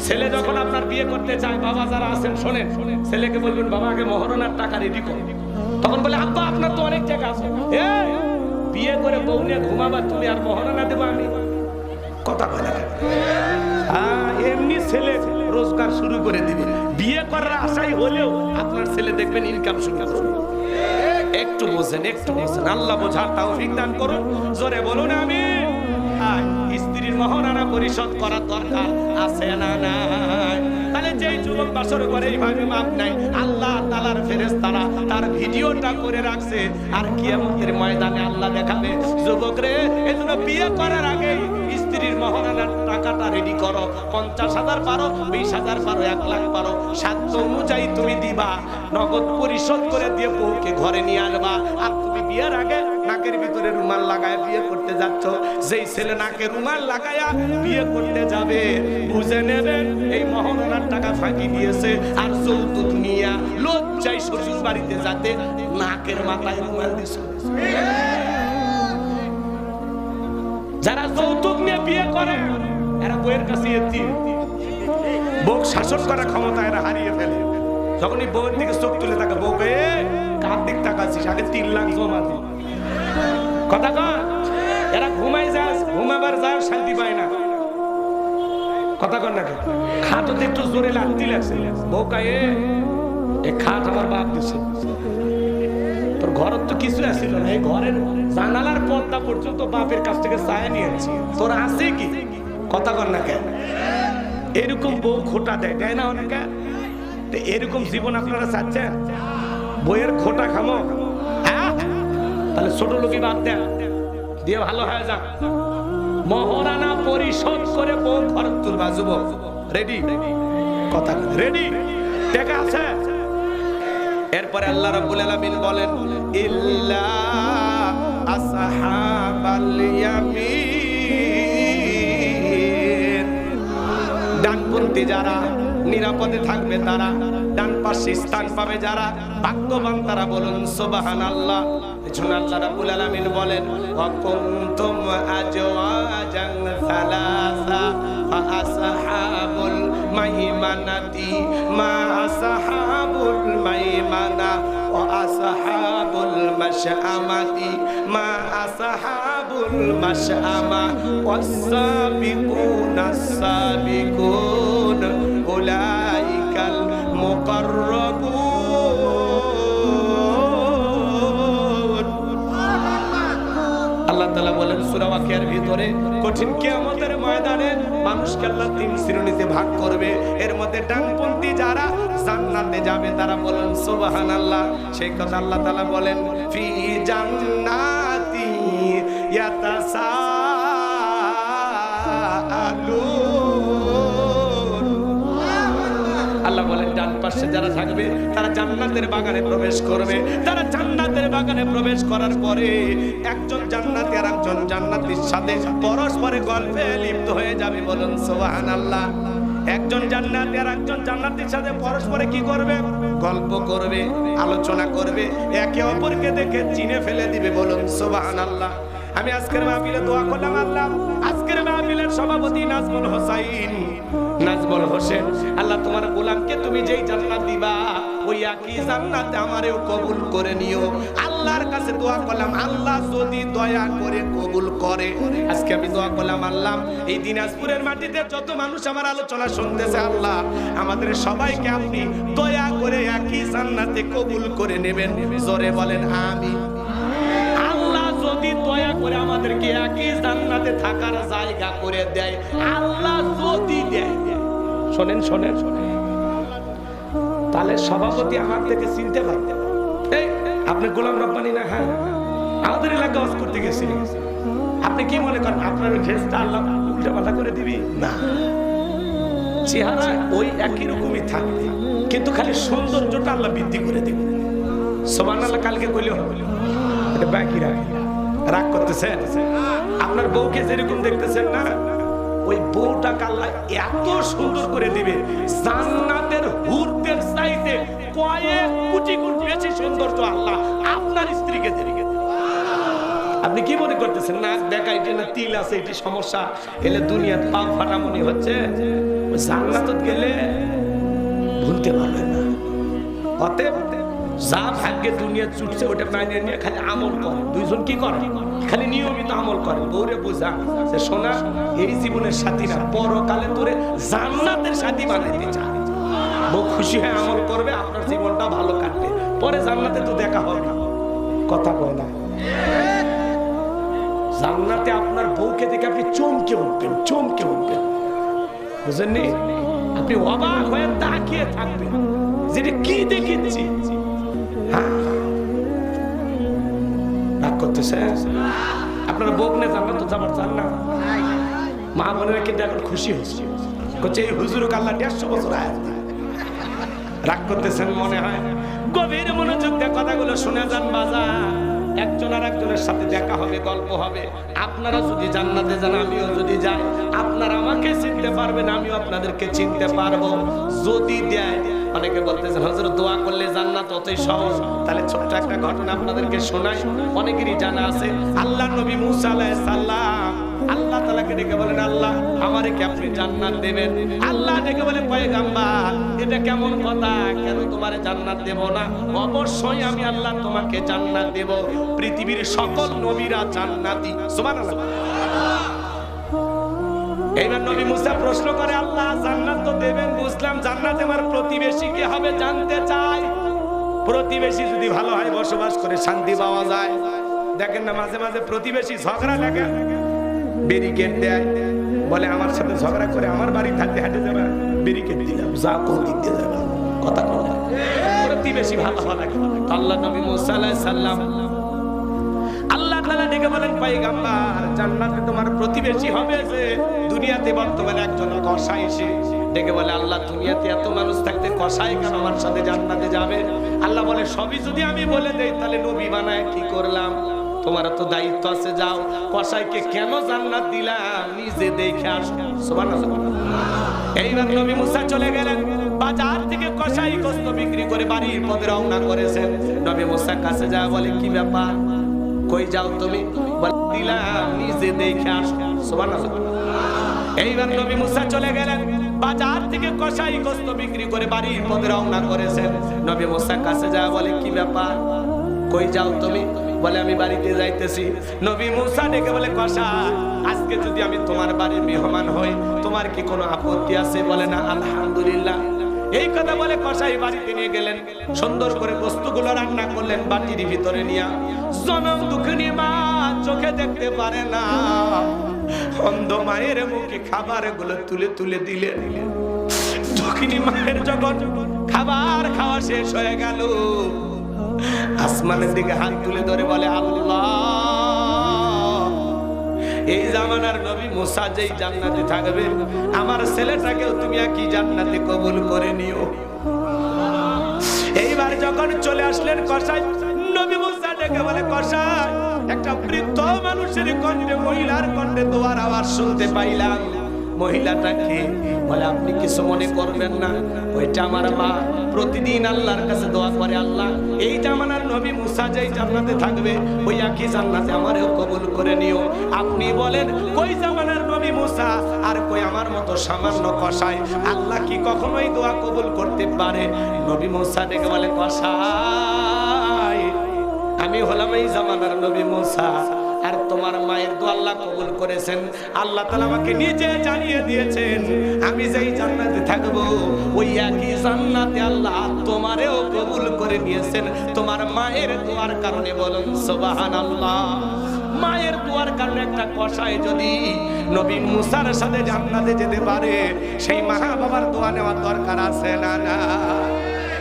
ছেলে যখন আপনার বিয়ে করতে চায়, বাবা যারা আছেন শোনেন, ছেলেকে বলবেন বাবা আগে মহরণার টাকা রেডি করো। তখন বলে আব্বা আপনার তো অনেক টাকা আছে, বিয়ে করে বউ নিয়ে ঘুমাবা তুমি আর মহরণা দেবো আমি? কথা বলে এমনি ছেলে রোজগার শুরু করে দিবে, বিয়ে করার আশাই হলেও আপনার ছেলে দেখবেন ইনকাম শুরু করবে। একটু বোঝেন, একটু বোঝেন, আল্লাহ বোঝার তৌফিক দান করুন। জোরে বলুন আমিন। স্ত্রীর মহারণা পরিশোধ করার দরকার আছে না নাই? তাহলে যেই যুবক বাসর করে এইভাবে মাপ নাই, আল্লাহ তাআলার ফেরেশতারা তার ভিডিওটা করে রাখছে, আর কিয়ামতের ময়দানে আল্লাহ দেখাবে যুবক রে, এজন্য বিয়ে করার আগে স্ত্রীর মহারণার টাকাটা রেডি করো। 50,000 পারো, 20,000 পারো, 1 লাখ পারো, সাধ্য অনুযায়ী তুমি দিবা, নগদ পরিশোধ করে দিয়ে বউকে ঘরে নিয়ে আনবা। আর তুমি বিয়ের আগে নাকের ভিতরে রুমাল লাগায় বিয়ে করতে যাচ্ছ, যেই ছেলে নাকে রুমাল লাগায়া বিয়ে করতে যাবে বুঝে নেবেন এই মহারণার টাকা ফাঁকি দিয়েছে, আর যৌতুক নিয়া লজ্জায় শ্বশুর বাড়িতে যাতে নাকের মাথায় রুমাল দিয়েছে। যারা যৌতুক নিয়ে বিয়ে করে এরা বউয়ের কাছে বউ শাসন করার ক্ষমতা এরা হারিয়ে ফেলে। যখনই বউয়ের দিকে চোখ তুলে থাকে, বউকে কার দিক তাকাচ্ছিস, আগে 3 লাখ জমা দি। কথা কন, এরা ঘুমাই যায়, ঘুমাবার যায় শান্তি পায় না। কথা কন নাকি? খাট একটু জোরে লাগতে লাগছে, বউ কায়ে এ খাট আমার বাপ দিছে, তোর ঘর তো কিছু আসছিল না, এই ঘরের জানালার পর্দা পর্যন্ত বাপের কাছ থেকে চায় নিয়েছি, তোর আছে কি? কথা কন না কেন? এরকম বউ খোটা দেয়, দেয় না অনেকে? এরকম জীবন আপনারা চাচ্ছেন? বইয়ের খোটা খামো, তাহলে ছোট লোকই বাদ দেন, দিয়ে ভালো হয়ে যান। মহারণা পরিশোধ করে বউ ঘর তুলবা। যুবক রেডি? কথা রেডি? টাকা আছে? এরপরে আল্লাহ রাব্বুল আলামিন বলেন ইল্লা আসহাবাল ইয়ামিন, ডানপন্থী যারা নিরাপদে থাকবে, তারা ডান পাশে স্থান পাবে যারা, ভাগ্যবান তারা বলুন সুবহানাল্লাহ। এজন্য আল্লাহ রাব্বুল আলামিন বলেন ওয়া কুনতুম আজওয়াজান সালাসা ফা আসহাবুল মাইমানাতি মা আসহাবুল মাইমানা ওয়া আসহাবুল মাশআমাতি মা আসহাবুল মাশআমা ওয়াস-সাবিকুনাস সাবিকুন উলাইকাল মুকাররাবুন। আল্লাহ তাআলা বলেন সূরা ওয়াকিয়ার ভিতরে, কঠিন কিয়ামতের ময়দানে মানুষকে আল্লাহ 3 শ্রেণীতে ভাগ করবে। এর মধ্যে ডানপন্থী যারা জান্নাতে যাবে তারা বলেন সুবহানাল্লাহ। সেই কথা আল্লাহ তাআলা বলেন ফি জান্নাতি ইয়াতাসাআলুন। আল্লাহ বলেন ডান পাশে যারা থাকবে তারা জান্নাতের বাগানে প্রবেশ করবে। তারা জান্নাতের বাগানে প্রবেশ করার পরে একজন জান্নাতি আর একজন জান্নাতীর সাথে পরস্পরে গল্পে লিপ্ত হয়ে যাবে। বলুন সুবহানাল্লাহ। একজন জান্নাতি আর একজন জান্নাতীর সাথে পরস্পরে কি করবে? গল্প করবে, আলোচনা করবে, একে অপরকে দেখে চিনে ফেলে দিবে। বলুন সুবহানাল্লাহ। আমি আজকের মাহফিলে দোয়া করলাম, আল্লাহ আজকের মাহফিলের সভাপতি নাজমুল হোসেন, আল্লাহ তোমার গোলামকে তুমি যেই জান্নাত দিবা ওই একই জান্নাতে আমারেও কবুল করে নিও। আল্লাহর কাছে দোয়া করলাম, আল্লাহ যদি দয়া করে কবুল করে, আজকে আমি দোয়া করলাম আল্লাহ এই দিনাজপুরের মাটিতে যত মানুষ আমার আলোচনা শুনতেছে, আল্লাহ আমাদের সবাইকে আপনি দয়া করে একই জান্নাতে কবুল করে নেবেন। জোরে বলেন আমিন। যদি দয়া করে আমাদেরকে একই জান্নাতে থাকার জায়গা করে দেয়, আল্লাহ যদি দেয়, শোনেন শোনেন, তাহলে সভাপতি আমার থেকে চিনতে পারবে আপনি গোলাম রব্বানি না? হ্যাঁ, আমাদের এলাকা ওয়াজ করতে গেছি। আপনি কি মনে করেন আপনার ফেসটা আল্লাহ উল্টা পাল্টা করে দিবি? না, চেহারা ওই একই রকমই থাকবে, কিন্তু খালি সৌন্দর্যটা আল্লাহ বৃদ্ধি করে দিবে। সুবহানাল্লাহ। কালকে কইলে হবে এটা বাকি রাগ করতেছেন? আপনার বউকে যেরকম দেখতেছেন না, ওই বউটাকে আল্লাহ এত সুন্দর করে দিবে, জান্নাতের হুরদের চাইতে কয়েক কোটি গুণ বেশি সৌন্দর্য আল্লাহ আপনার স্ত্রীকে দিবে। আপনি কি মনে করতেছেন নাক দেখা এটি না তিল আছে এটি সমস্যা, এলে দুনিয়ার পাপ ফাটা মনে হচ্ছে? জান্নাত গেলে ভুলতে পারবেন না। অতএব যা ভাগ্যে দুনিয়া ছুটছে ওটা মাইনে নিয়ে খালি আমল করে। দুইজন কি করে? খালি নিয়মিত আমল করে। বউরে বোঝা যে সোনা, এই জীবনের সাথী না, পরকালে তোরে জান্নাতের সাথী বানাইতে চায়। বউ খুশি হয়ে আমল করবে, আপনার জীবনটা ভালো কাটবে, পরে জান্নাতে তো দেখা হবে। কথা কয় না? জান্নাতে আপনার বউকে দেখে আপনি চমকে উঠবেন, চমকে উঠবেন, বুঝেননি? আপনি অবাক হয়ে তাকিয়ে থাকবেন, যেটা কি দেখেছি। রাগ করতেছে? আপনার বউ নিয়ে জান্নাত তো যাবার চান না? মা বোনেরা কিন্তু এখন খুশি হচ্ছে, করছে এই হুজুরক আল্লাহ 150 বছর আয়াত। রাগ করতেছেন মনে হয়? গভীর মনোযোগ দিয়ে কথাগুলো শুনে যান বাজার। একজন আর একজনের সাথে দেখা হবে, গল্প হবে। আপনারা যদি জান্নাতে যান, আমিও যদি যাই, আপনারা আমাকে চিনতে পারবেন, আমিও আপনাদেরকে চিনতে পারবো যদি দেয়। অনেকে বলতেছেন হুজুর দোয়া করলে জান্নাত অতই সহজ। তাহলে ছোট্ট একটা ঘটনা আপনাদেরকে শোনাই, অনেকেরই জানা আছে। আল্লাহ নবী মুসা আলাইহিস সালাম আল্লাহ তাআলাকে ডেকে বলেন, আল্লাহ আমারে কি আপনি জান্নাত দেবেন? আল্লাহ ডেকে বলে, পয়গম্বর এটা কেমন কথা? কেন তোমারে জান্নাত দেব না? অবশ্যই আমি আল্লাহ তোমাকে জান্নাত দেব। পৃথিবীর সকল নবীরা জান্নাতি। সুবহানাল্লাহ। এইবার নবী মুসা প্রশ্ন করে, আল্লাহ জান্নাত তো দেবেন বুঝলাম, জান্নাতে আমার প্রতিবেশী কে হবে জানতে চাই। প্রতিবেশী যদি ভালো হয়, বসবাস করে শান্তি পাওয়া যায়। দেখেন না মাঝে মাঝে প্রতিবেশী ঝগড়া লাগে, ব্যারিকেড দেয়, বলে আমার সাথে ঝগড়া করে আমার বাড়ি থাকতে হেঁটে যাবে, ব্যারিকেড দিলাম, যা কোন দিক দিয়ে যাবে। কথা বলে প্রতিবেশী ভালো হওয়া লাগে। আল্লাহ নবী মুসা আলাইহিস সালাম আল্লাহ তাআলা ডেকে বলেন, পয়গম্বর জান্নাতে তোমার প্রতিবেশী হবে যে দুনিয়াতে বর্তমানে একজন কসাই। এসে ডেকে বলে, আল্লাহ দুনিয়াতে এত মানুষ থাকতে কসাই কেন আমার সাথে জান্নাতে যাবে? আল্লাহ বলে, সবই যদি আমি বলে দেই তাহলে নবী বানায় কি করলাম? তোমার তো দায়িত্ব আছে, যাও কসাইকে কেন জান্নাত দিলাম নিজে দেখে আসো। সুবহানাল্লাহ। এইবার নবী মুসা চলে গেলেন, বাজার থেকে কসাই গোশত বিক্রি করে বাড়ির পথে রওনা করেছেন। নবী মুসা কাছে যায়, বলে কি ব্যাপার, কই যাও তুমি? বলে দিলাম নিজে দেখে আসো। সুবহানাল্লাহ। এইবার নবী মুসা চলে গেলেন, বাজার থেকে কসাই গোশত বিক্রি করে বাড়ির পথে রওনা করেছেন। নবী মুসা কাছে যায়, বলে কি ব্যাপার, কই যাও তুমি? বলে আমি বাড়িতে যাইতেছি। নবী মুসা ডেকে বলে, কসাই আজকে যদি আমি তোমার বাড়ির মেহমান হই, তোমার কি কোনো আপত্তি আছে? বলে না, আলহামদুলিল্লাহ। এই কথা বলে কসাই বাড়িতে নিয়ে গেলেন, সুন্দর করে বস্তুগুলো রান্না করলেন বাটির ভিতরে নিয়ে। জনম দুঃখিনী মা চোখে দেখতে পারে না, অন্ধ মায়ের মুখে খাবারগুলো তুলে তুলে দিলেন। দুঃখিনী মায়ের যখন খাবার খাওয়া শেষ হয়ে গেল, আসমানের দিকে হাত তুলে ধরে বলে, আল্লাহ এই জামানার নবী মুসা যেই জান্নাতে থাকবে, আমার ছেলেটাকেও তুমি একই জান্নাতে কবুল করে নিও। এইবার যখন চলে আসলেন কসাই, নবী মুসা ডেকে বলে, কসাই একটা বৃদ্ধ মানুষের কণ্ঠে, মহিলার কণ্ঠে দোয়ার আওয়াজ শুনতে পাইলাম। মহিলাটাকে বলে, আপনি কিছু মনে করবেন না, ওইটা আমার মা। প্রতিদিন আল্লাহর কাছে দোয়া করে, আল্লাহ এই জামানার নবী মুসা যেই জান্নাতে থাকবে, ওই একই জান্নাতে আমারও কবুল করে নিও। আপনি বলেন, কই জামানার নবী মুসা আর কই আমার মতো সামান্য কসাই, আল্লাহ কি কখনোই দোয়া কবুল করতে পারে? নবী মুসা ডেকে বলে, কসাই আমি হলাম এই জামানার নবী মুসা, আর তোমার মায়ের দোয়া আল্লাহ কবুল করেছেন। আল্লাহ তাআলা আমাকে নিজে জানিয়ে দিয়েছেন, আমি যেই জান্নাতে থাকবো ওই একই জান্নাতে আল্লাহ তোমারেও কবুল করে নিয়েছেন তোমার মায়ের দোয়ার কারণে। বলুন সুবহানাল্লাহ। মায়ের দোয়ার কারণে একটা কসাই যদি নবী মুসার সাথে জান্নাতে যেতে পারে, সেই মা বাবার দোয়া নেওয়ার দরকার আছে না? না।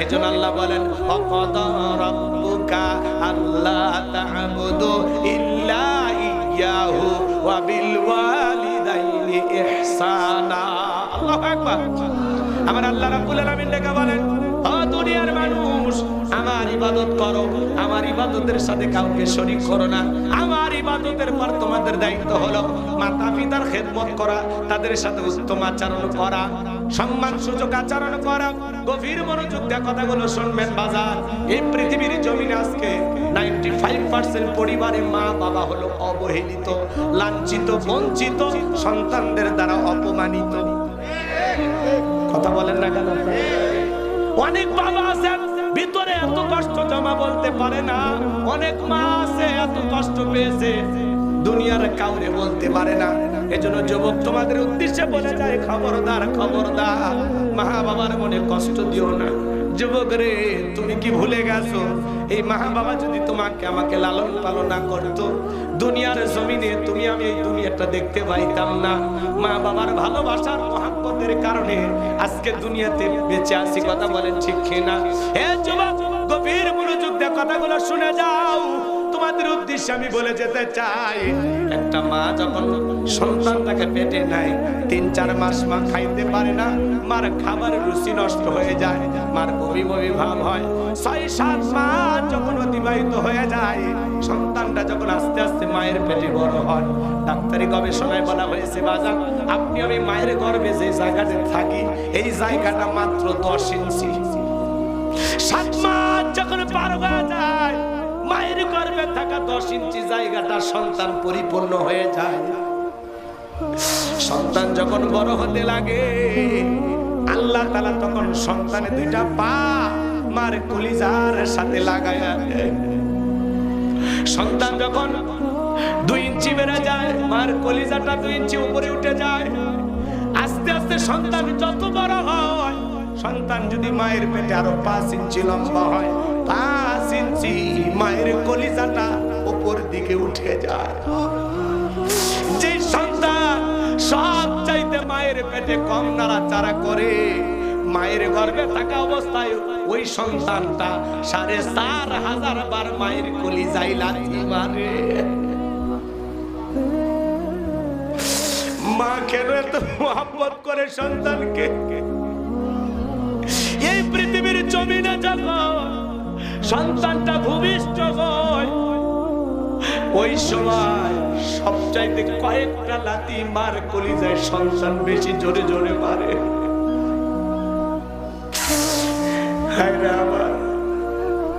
এজন্য আল্লাহ বলেন, ওয়াকাদা রাব্বুকা আল্লা তা'বুদু ইল্লা ইয়্যাহু ওয়া বিল ওয়ালিদাইনি ইহসানা। আল্লাহু আকবার। আমার আল্লাহ রাব্বুল আলামিন ডেকে বলেন, ও দুনিয়ার মানুষ, আমার ইবাদত করো, আমার ইবাদতের সাথে কাউকে শরীক করো না। আমার ইবাদতের পর তোমাদের দায়িত্ব হলো মাতা পিতার খেদমত করা, তাদের সাথে উত্তম আচরণ করা, সম্মান সূচক আচরণ করা। গভীর মনোযোগ দিয়ে কথাগুলো শুনবেন বাজার। এই পৃথিবীর জমিনে আজকে 95% পরিবারে মা বাবা হলো অবহেলিত, লাঞ্ছিত, বঞ্চিত, সন্তানদের দ্বারা অপমানিত। কথা বলেন না কেন? অনেক বাবা আছেন ভিতরে এত কষ্ট জমা বলতে পারে না, অনেক মা আছে এত কষ্ট পেয়েছে দুনিয়ার কাউরে বলতে পারে না। এজন্য যুবক তোমাদের উদ্দেশ্যে বলে যায়, খবরদার খবরদার, মা বাবার মনে কষ্ট দিও না। যুবক রে, তুমি কি ভুলে গেছো এই মা বাবা যদি তোমাকে আমাকে লালন পালন না করতো, দুনিয়ার জমিনে তুমি আমি এই দুনিয়াটা দেখতে পাইতাম না। মা বাবার ভালোবাসার মহব্বতের কারণে আজকে দুনিয়াতে বেঁচে আছি। কথা বলেন ঠিক কিনা? হে যুবক, গভীর মনোযোগ দিয়ে কথাগুলো শুনে যাও। তোমাদের উদ্দেশ্যে আমি বলে যেতে চাই, একটা মা যখন সন্তানটাকে পেটে নেয়, ৩-৪ মাস মা খাইতে পারে না, মার খাবারের রুচি নষ্ট হয়ে যায়, মার বমি বমি ভাব হয়। ৬-৭ মাস যখন অতিবাহিত হয়ে যায়, সন্তানটা যখন আস্তে আস্তে মায়ের পেটে বড় হয়, ডাক্তারি গবেষণায় বলা হয়েছে, বাজার আপনি আমি মায়ের গর্ভে যে জায়গাতে থাকি, এই জায়গাটা মাত্র ১০ ইঞ্চি। ৭ মাস যখন পার হয়ে যায়, মায়ের গর্ভে থাকা ১০ ইঞ্চি জায়গাটা সন্তান পরিপূর্ণ হয়ে যায়। সন্তান যখন বড় হতে লাগে, আল্লাহ তাআলা তখন সন্তানের ২টা পা মার কলিজার সাথে লাগায়া দেয়। সন্তান যখন ২ ইঞ্চি বেড়ে যায়, মার কলিজাটা ২ ইঞ্চি উপরে উঠে যায়। আস্তে আস্তে সন্তান যত বড় হয়, সন্তান যদি মায়ের পেটে আরো ৫ ইঞ্চি লম্বা হয়, ৫ ইঞ্চি মায়ের কলিজাটা উপর দিকে উঠে যায়। যে সন্তান সব চাইতে মায়ের পেটে কম নাড়াচাড়া করে, মায়ের গর্ভে থাকা অবস্থায় ওই সন্তানটা ৪,৫০০ বার মায়ের কলিজায় লাথি মারে। মা কেন এত মহব্বত করে সন্তানকে? এই পৃথিবীর জমিনে যখন সন্তানটা ভূমিষ্ঠ হয়, ওই সময় সবচাইতে কয়েকটা লাথি মার কলিজায় সন্তান বেশি জোরে জোরে মারে।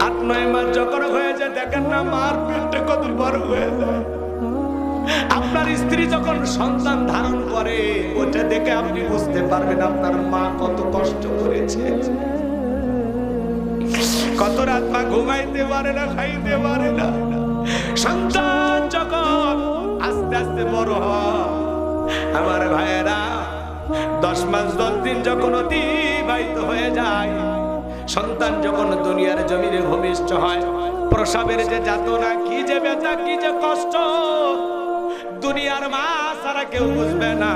৮-৯ মাস যখন হয়ে যায়, দেখেন না মার পেটটা কত বড় হয়ে যায়। আপনার স্ত্রী যখন সন্তান ধারণ করে, ওটা দেখে আপনি বুঝতে পারবেন আপনার মা কত কষ্ট করেছে। কত রাত মা ঘুমাইতে পারে না, খাইতে পারে না। সন্তান যখন আস্তে আস্তে বড় হয়, আমার ভাইয়েরা, 10 মাস 10 দিন যখন অতিবাহিত হয়ে যায়, সন্তান যখন দুনিয়ার জমিনে ভূমিষ্ঠ হয়, প্রসবের যে যাতনা, কি যে ব্যথা, কি যে কষ্ট, দুনিয়ার মা ছাড়া কেউ বুঝবে না।